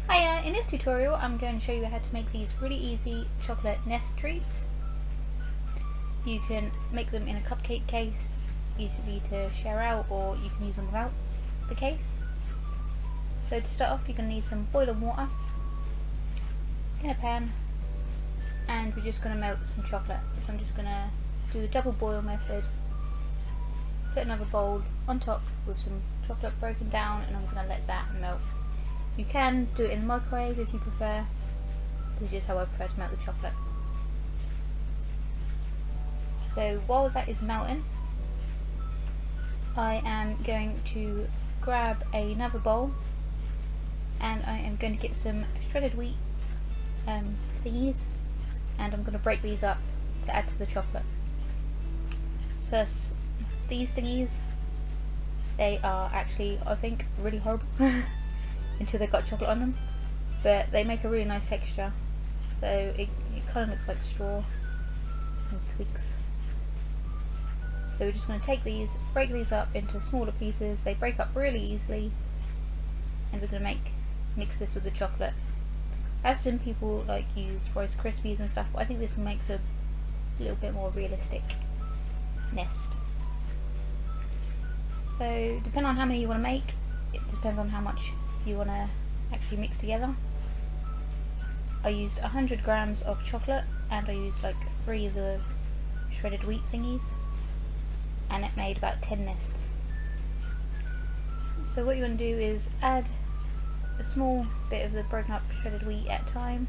Hiya, in this tutorial I'm going to show you how to make these really easy chocolate nest treats. You can make them in a cupcake case, easily to share out, or you can use them without the case. So to start off you're going to need some boiling water in a pan, and we're just going to melt some chocolate. So I'm just going to do the double boil method, put another bowl on top with some chocolate broken down, and I'm going to let that melt. You can do it in the microwave if you prefer. This is just how I prefer to melt the chocolate. So while that is melting, I am going to grab another bowl, and I am going to get some shredded wheat thingies, and I'm going to break these up to add to the chocolate. So these thingies, they are actually, I think, really horrible until they've got chocolate on them, but they make a really nice texture. So it kind of looks like straw and twigs. So we're just going to take these, break these up into smaller pieces. They break up really easily, and we're going to mix this with the chocolate. I've seen people like use Rice Krispies and stuff, but I think this makes a little bit more realistic nest. So depending on how many you want to make, it depends on how much you want to actually mix together. I used 100 grams of chocolate, and I used like 3 of the shredded wheat thingies, and it made about 10 nests. So what you want to do is add a small bit of the broken up shredded wheat at a time,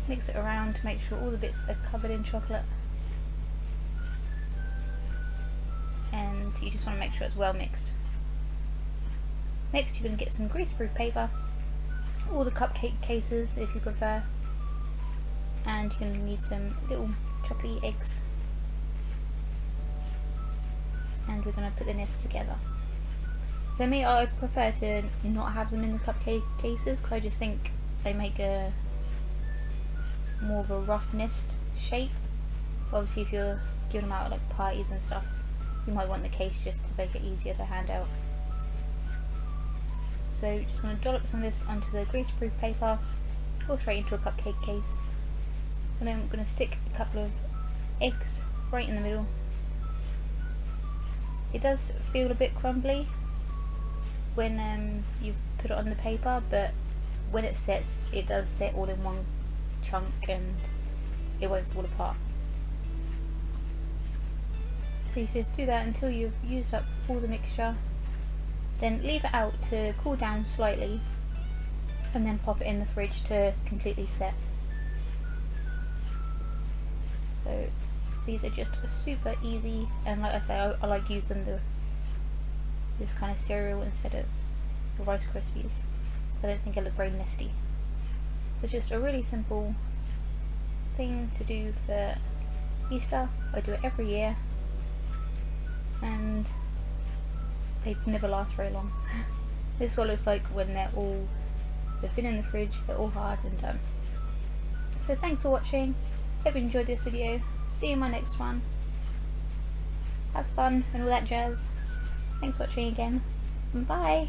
mix it around to make sure all the bits are covered in chocolate, and you just want to make sure it's well mixed. Next you're going to get some greaseproof paper, or the cupcake cases if you prefer, and you're going to need some little chocolatey eggs, and we're going to put the nests together. So me, I prefer to not have them in the cupcake cases because I just think they make a more of a rough nest shape. Obviously if you're giving them out at like parties and stuff, you might want the case just to make it easier to hand out. So just going to dollop some of this onto the greaseproof paper, or straight into a cupcake case, and then I'm going to stick a couple of eggs right in the middle. It does feel a bit crumbly when you've put it on the paper, but when it sets, it does set all in one chunk and it won't fall apart. So you just do that until you've used up all the mixture, then leave it out to cool down slightly, and then pop it in the fridge to completely set. So these are just super easy, and like I say, I like using this kind of cereal instead of the Rice Krispies. I don't think it look very nesty. So it's just a really simple thing to do for Easter. I do it every year, and they never last very long. This is what it looks like when they've been in the fridge, they're all hard and done. So thanks for watching, hope you enjoyed this video, see you in my next one, have fun and all that jazz. Thanks for watching again, bye!